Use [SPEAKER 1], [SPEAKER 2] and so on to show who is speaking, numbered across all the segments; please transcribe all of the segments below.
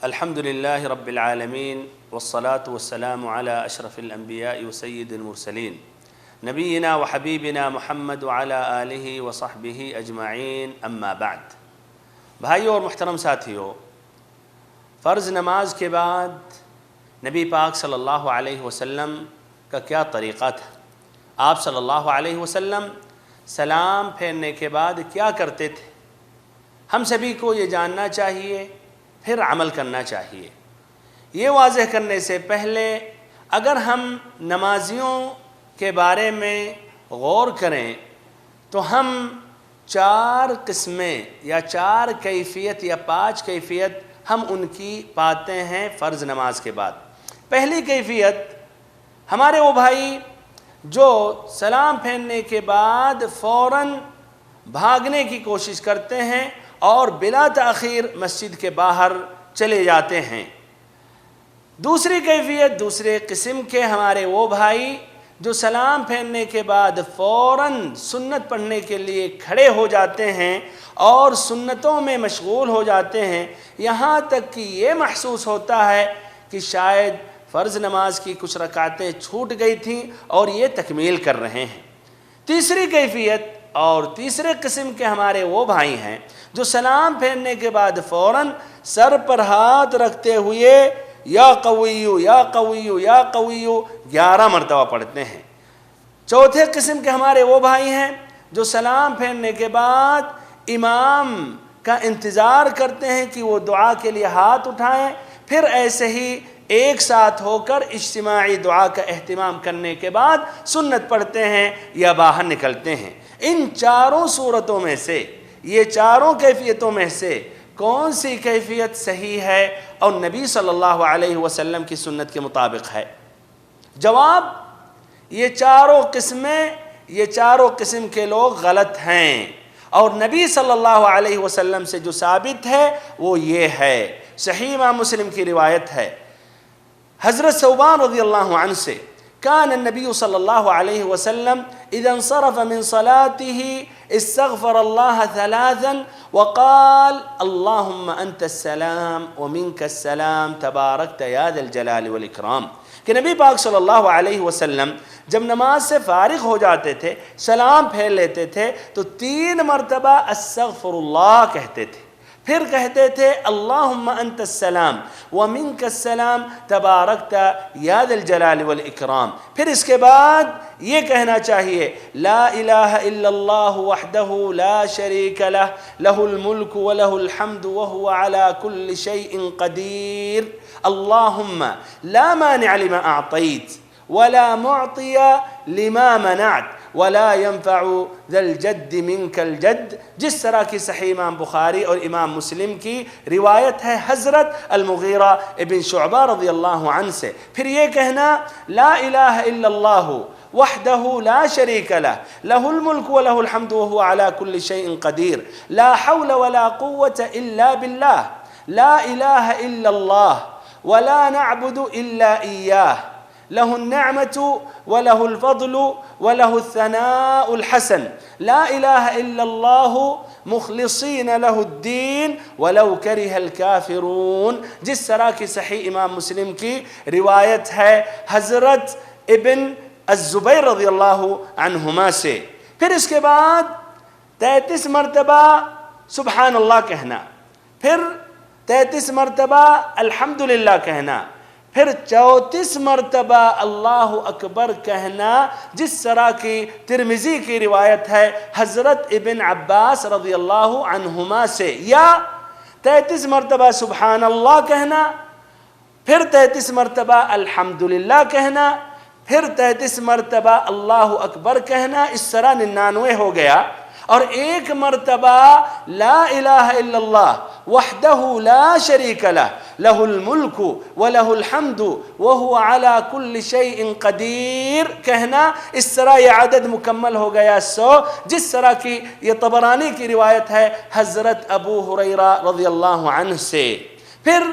[SPEAKER 1] الحمد لله رب العالمين والصلاة والسلام على أشرف الأنبياء وسيد المرسلين نبينا وحبيبنا محمد وعلى آله وصحبه أجمعين اما بعد۔ بھائیوں اور محترم ساتھیوں، فرض نماز کے بعد نبی پاک صلی اللہ علیہ وسلم کا کیا طریقہ تھا؟ آپ صلی اللہ علیہ وسلم سلام پھیرنے کے بعد کیا کرتے تھے؟ ہم سبھی کو یہ جاننا چاہیے، پھر عمل کرنا چاہیے۔ یہ واضح کرنے سے پہلے اگر ہم نمازیوں کے بارے میں غور کریں تو ہم 4 قسمیں یا 4 کیفیت یا 5 کیفیت ہم ان کی پاتے ہیں فرض نماز کے بعد۔ پہلی کیفیت، ہمارے وہ بھائی جو سلام پھیرنے کے بعد فوراً بھاگنے کی کوشش کرتے ہیں اور بلا تاخیر مسجد کے باہر چلے جاتے ہیں۔ دوسری کیفیت، دوسرے قسم کے ہمارے وہ بھائی جو سلام پھیرنے کے بعد فوراً سنت پڑھنے کے لیے کھڑے ہو جاتے ہیں اور سنتوں میں مشغول ہو جاتے ہیں، یہاں تک کہ یہ محسوس ہوتا ہے کہ شاید فرض نماز کی کچھ رکعتیں چھوٹ گئی تھیں اور یہ تکمیل کر رہے ہیں۔ تیسری کیفیت اور تیسرے قسم کے ہمارے وہ بھائی ہیں جو سلام پھیرنے کے بعد فوراً سر پر ہاتھ رکھتے ہوئے یا قویو یا قویو یا قویو 11 مرتبہ پڑھتے ہیں۔ چوتھے قسم کے ہمارے وہ بھائی ہیں جو سلام پھیرنے کے بعد امام کا انتظار کرتے ہیں کہ وہ دعا کے لیے ہاتھ اٹھائیں، پھر ایسے ہی ایک ساتھ ہو کر اجتماعی دعا کا اہتمام کرنے کے بعد سنت پڑھتے ہیں یا باہر نکلتے ہیں۔ ان چاروں صورتوں میں سے، یہ چاروں کیفیتوں میں سے کون سی کیفیت صحیح ہے اور نبی صلی اللہ علیہ وسلم کی سنت کے مطابق ہے؟ جواب، یہ چاروں قسم کے لوگ غلط ہیں، اور نبی صلی اللہ علیہ وسلم سے جو ثابت ہے وہ یہ ہے۔ صحیح امام مسلم کی روایت ہے، حضرت ثوبان رضی اللہ عنہ سے، كان النبي صلى الله عليه وسلم إذا انصرف من صلاته استغفر الله 3 وقال اللهم أنت السلام ومنك السلام تباركت يا ذا الجلال والإكرام۔ کہ نبی پاک صلی اللہ علیہ وسلم جب نماز سے فارغ ہو جاتے تھے، سلام پھیر لیتے تھے تو 3 مرتبہ استغفر اللہ کہتے تھے، پھر کہتے تھے اللہم انت السلام ومنک السلام تبارکت یا ذا الجلال والاکرام۔ پھر اس کے بعد یہ کہنا چاہیے لا الہ الا اللہ وحدہ لا شریک لہ، لہ الملک ولہ الحمد وہو علی کل شیء قدیر، اللہم لا مانع لما اعطیت ولا معطی لما منعت ولا ينفع ذا الجد منك الجد، جس طرح کی صحیح امام بخاری اور امام مسلم کی روایت ہے حضرت المغیرہ ابن شعبہ رضی اللہ عنہ سے۔ پھر یہ کہنا لا الہ الا اللہ وحدہ لا شریک لہ، لہ الملک ولہ الحمد وہو علی کل شیء قدیر، لا حول ولا قوة الا باللہ، لا الہ الا اللہ ولا نعبد الا ایاہ، له النعمة وله الفضل وله الثناء الحسن، لا إله إلا الله مخلصين له الدين ولو كره الكافرون، جس طرح کی صحیح امام مسلم کی روایت ہے حضرت ابن الزبیر رضی اللہ عنہما سے۔ پھر اس کے بعد 33 مرتبہ سبحان اللہ کہنا، پھر 33 مرتبہ الحمدللہ کہنا، پھر 34 مرتبہ اللہ اکبر کہنا، جس طرح کی ترمذی کی روایت ہے حضرت ابن عباس رضی اللہ عنہما سے، یا 33 مرتبہ سبحان اللہ کہنا، پھر 33 مرتبہ الحمدللہ کہنا، پھر 33 مرتبہ اللہ اکبر کہنا، اس طرح 99 ہو گیا، اور 1 مرتبہ لا الہ الا اللہ وحدہ لا شریک لہ، لہ الملک ولہ الحمد وہو علی کل شیء قدیر کہنا، اس طرح یہ عدد مکمل ہو گیا 100، جس طرح کی یہ طبرانی کی روایت ہے حضرت ابو ہریرہ رضی اللہ عنہ سے۔ پھر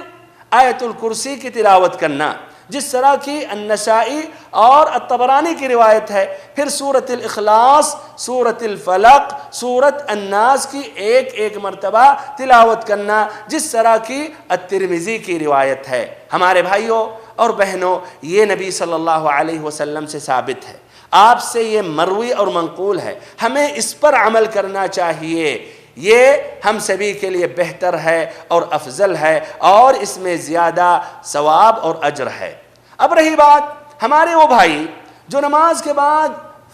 [SPEAKER 1] آیت الکرسی کی تلاوت کرنا، جس طرح کی النسائی اور الطبرانی کی روایت ہے۔ پھر سورۃ الاخلاص، سورۃ الفلق، سورۃ الناس کی ایک ایک مرتبہ تلاوت کرنا، جس طرح کی الترمذی کی روایت ہے۔ ہمارے بھائیوں اور بہنوں، یہ نبی صلی اللہ علیہ وسلم سے ثابت ہے، آپ سے یہ مروی اور منقول ہے، ہمیں اس پر عمل کرنا چاہیے۔ یہ ہم سبھی کے لیے بہتر ہے اور افضل ہے، اور اس میں زیادہ ثواب اور اجر ہے۔ اب رہی بات ہمارے وہ بھائی جو نماز کے بعد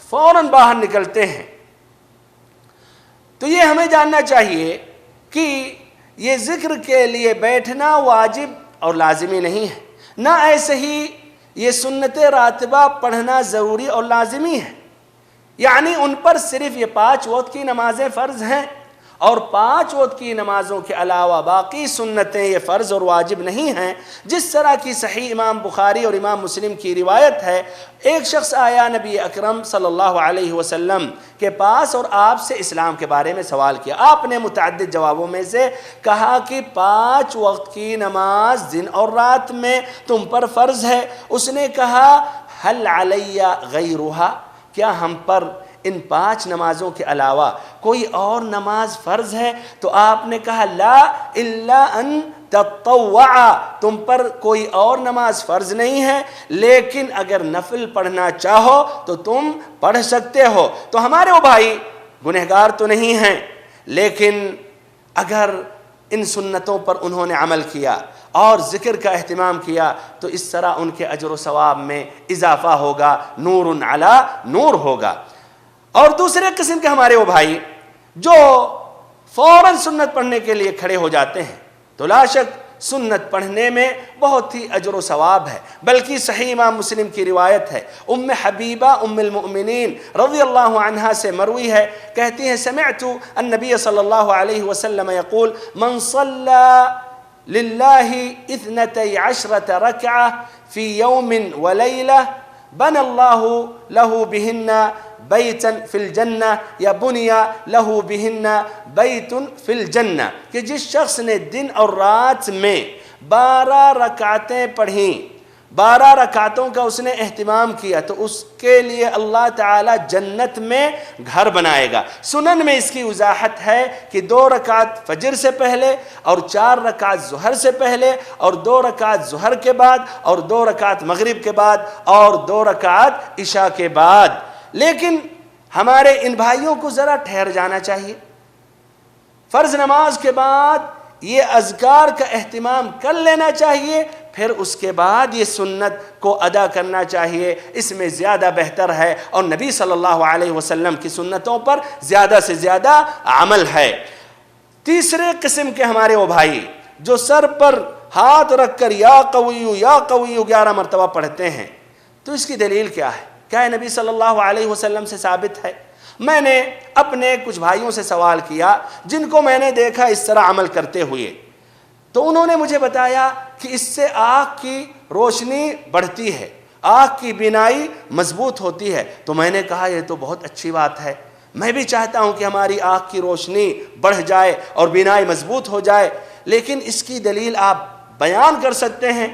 [SPEAKER 1] فوراً باہر نکلتے ہیں، تو یہ ہمیں جاننا چاہیے کہ یہ ذکر کے لیے بیٹھنا واجب اور لازمی نہیں ہے، نہ ایسے ہی یہ سنت راتبہ پڑھنا ضروری اور لازمی ہے۔ یعنی ان پر صرف یہ 5 وقت کی نمازیں فرض ہیں، اور 5 وقت کی نمازوں کے علاوہ باقی سنتیں یہ فرض اور واجب نہیں ہیں۔ جس طرح کی صحیح امام بخاری اور امام مسلم کی روایت ہے، ایک شخص آیا نبی اکرم صلی اللہ علیہ وسلم کے پاس اور آپ سے اسلام کے بارے میں سوال کیا۔ آپ نے متعدد جوابوں میں سے کہا کہ 5 وقت کی نماز دن اور رات میں تم پر فرض ہے۔ اس نے کہا حل علی غیرہا، کیا ہم پر ان 5 نمازوں کے علاوہ کوئی اور نماز فرض ہے؟ تو آپ نے کہا لا الا ان تطوع، تم پر کوئی اور نماز فرض نہیں ہے، لیکن اگر نفل پڑھنا چاہو تو تم پڑھ سکتے ہو۔ تو ہمارے وہ بھائی گنہگار تو نہیں ہیں، لیکن اگر ان سنتوں پر انہوں نے عمل کیا اور ذکر کا اہتمام کیا تو اس طرح ان کے اجر و ثواب میں اضافہ ہوگا، نور علی نور ہوگا۔ اور دوسرے قسم کے ہمارے وہ بھائی جو فوراً سنت پڑھنے کے لیے کھڑے ہو جاتے ہیں، تو لا شک سنت پڑھنے میں بہت ہی اجر و ثواب ہے، بلکہ صحیح امام مسلم کی روایت ہے، ام حبیبہ ام المؤمنین رضی اللہ عنہا سے مروی ہے، کہتی ہیں سمعت النبی صلی اللہ علیہ وسلم یقول من صلی للہ 12 رکعہ فی یوم ولیلہ بنى اللہ لہ بہن بیتا فی الجنہ یا بنی لہ بہن بیت فی الجنہ، کہ جس شخص نے دن اور رات میں 12 رکعتیں پڑھیں، 12 رکعتوں کا اس نے اہتمام کیا، تو اس کے لیے اللہ تعالی جنت میں گھر بنائے گا۔ سنن میں اس کی وضاحت ہے کہ 2 رکعت فجر سے پہلے اور 4 رکعت ظہر سے پہلے اور 2 رکعت ظہر کے بعد اور 2 رکعت مغرب کے بعد اور 2 رکعت عشاء کے بعد۔ لیکن ہمارے ان بھائیوں کو ذرا ٹھہر جانا چاہیے، فرض نماز کے بعد یہ اذکار کا اہتمام کر لینا چاہیے، پھر اس کے بعد یہ سنت کو ادا کرنا چاہیے، اس میں زیادہ بہتر ہے، اور نبی صلی اللہ علیہ وسلم کی سنتوں پر زیادہ سے زیادہ عمل ہے۔ تیسرے قسم کے ہمارے وہ بھائی جو سر پر ہاتھ رکھ کر یا قوی 11 مرتبہ پڑھتے ہیں، تو اس کی دلیل کیا ہے؟ کیا یہ نبی صلی اللہ علیہ وسلم سے ثابت ہے؟ میں نے اپنے کچھ بھائیوں سے سوال کیا جن کو میں نے دیکھا اس طرح عمل کرتے ہوئے، تو انہوں نے مجھے بتایا کہ اس سے آنکھ کی روشنی بڑھتی ہے، آنکھ کی بینائی مضبوط ہوتی ہے۔ تو میں نے کہا یہ تو بہت اچھی بات ہے، میں بھی چاہتا ہوں کہ ہماری آنکھ کی روشنی بڑھ جائے اور بینائی مضبوط ہو جائے، لیکن اس کی دلیل آپ بیان کر سکتے ہیں؟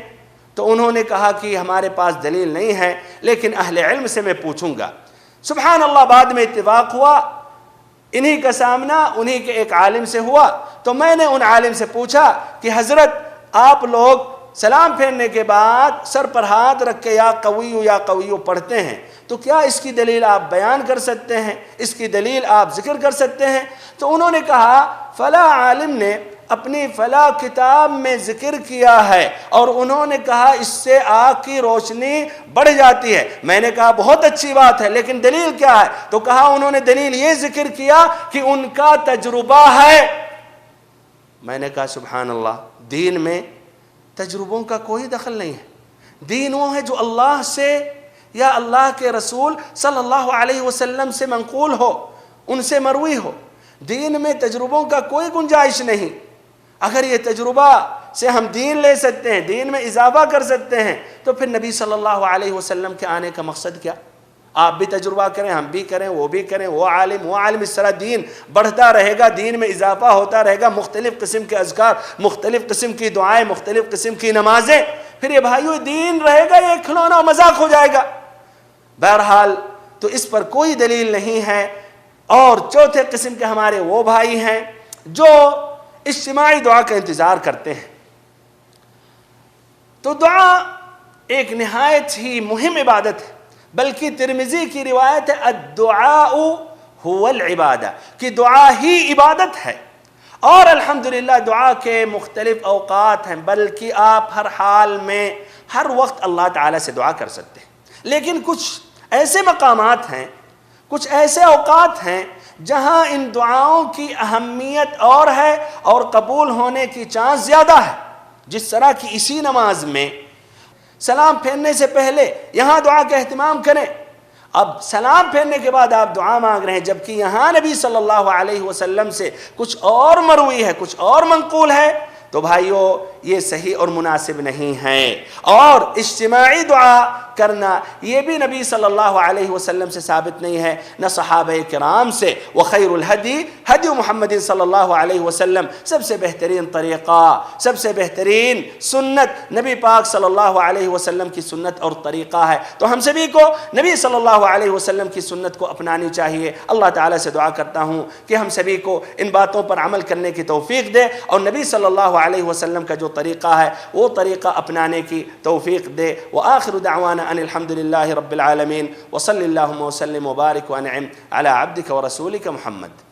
[SPEAKER 1] تو انہوں نے کہا کہ ہمارے پاس دلیل نہیں ہے، لیکن اہل علم سے میں پوچھوں گا۔ سبحان اللہ، بعد میں اتفاق ہوا، انہی کا سامنا انہی کے ایک عالم سے ہوا، تو میں نے ان عالم سے پوچھا کہ حضرت آپ لوگ سلام پھیرنے کے بعد سر پر ہاتھ رکھ کے یا قوی پڑھتے ہیں، تو کیا اس کی دلیل آپ بیان کر سکتے ہیں؟ اس کی دلیل آپ ذکر کر سکتے ہیں؟ تو انہوں نے کہا فلاں عالم نے اپنی فلاں کتاب میں ذکر کیا ہے اور انہوں نے کہا اس سے آنکھ کی روشنی بڑھ جاتی ہے۔ میں نے کہا بہت اچھی بات ہے، لیکن دلیل کیا ہے؟ تو کہا انہوں نے دلیل یہ ذکر کیا کہ ان کا تجربہ ہے۔ میں نے کہا سبحان اللہ، دین میں تجربوں کا کوئی دخل نہیں ہے، دین وہ ہے جو اللہ سے یا اللہ کے رسول صلی اللہ علیہ وسلم سے منقول ہو، ان سے مروی ہو۔ دین میں تجربوں کا کوئی گنجائش نہیں۔ اگر یہ تجربہ سے ہم دین لے سکتے ہیں، دین میں اضافہ کر سکتے ہیں، تو پھر نبی صلی اللہ علیہ وسلم کے آنے کا مقصد کیا؟ آپ بھی تجربہ کریں، ہم بھی کریں، وہ بھی کریں، وہ عالم، اس طرح دین بڑھتا رہے گا، دین میں اضافہ ہوتا رہے گا، مختلف قسم کے اذکار، مختلف قسم کی دعائیں، مختلف قسم کی نمازیں، پھر یہ بھائیو دین رہے گا یہ کھلونا مذاق ہو جائے گا. بہرحال تو اس پر کوئی دلیل نہیں ہے. اور چوتھے قسم کے ہمارے وہ بھائی ہیں جو اجتماعی دعا کا انتظار کرتے ہیں. تو دعا ایک نہایت ہی مہم عبادت ہے، بلکہ ترمذی کی روایت ہے الدعاء هو العبادہ، کہ دعا ہی عبادت ہے. اور الحمدللہ دعا کے مختلف اوقات ہیں، بلکہ آپ ہر حال میں ہر وقت اللہ تعالیٰ سے دعا کر سکتے ہیں. لیکن کچھ ایسے مقامات ہیں، کچھ ایسے اوقات ہیں جہاں ان دعاؤں کی اہمیت اور ہے اور قبول ہونے کی چانس زیادہ ہے. جس طرح کی اسی نماز میں سلام پھیرنے سے پہلے یہاں دعا کا اہتمام کریں. اب سلام پھیرنے کے بعد آپ دعا مانگ رہے ہیں، جبکہ یہاں نبی صلی اللہ علیہ وسلم سے کچھ اور مروی ہے، کچھ اور منقول ہے، تو بھائیو یہ صحیح اور مناسب نہیں ہے. اور اجتماعی دعا کرنا یہ بھی نبی صلی اللہ علیہ وسلم سے ثابت نہیں ہے، نہ صحابہ کرام سے. وخیر الہدی ہدی محمد صلی اللہ علیہ وسلم، سب سے بہترین طریقہ، سب سے بہترین سنت نبی پاک صلی اللہ علیہ وسلم کی سنت اور طریقہ ہے. تو ہم سبھی کو نبی صلی اللہ علیہ وسلم کی سنت کو اپنانی چاہیے. اللہ تعالیٰ سے دعا کرتا ہوں کہ ہم سبھی کو ان باتوں پر عمل کرنے کی توفیق دے، اور نبی صلی اللہ علیہ وسلم کا جو طریقہ ہے وہ طریقہ اپنانے کی توفیق دے. وآخر دعوانا ان الحمد للہ رب العالمین، وصلی اللہم وسلم وبارک وانعم علی عبدک ورسولک محمد.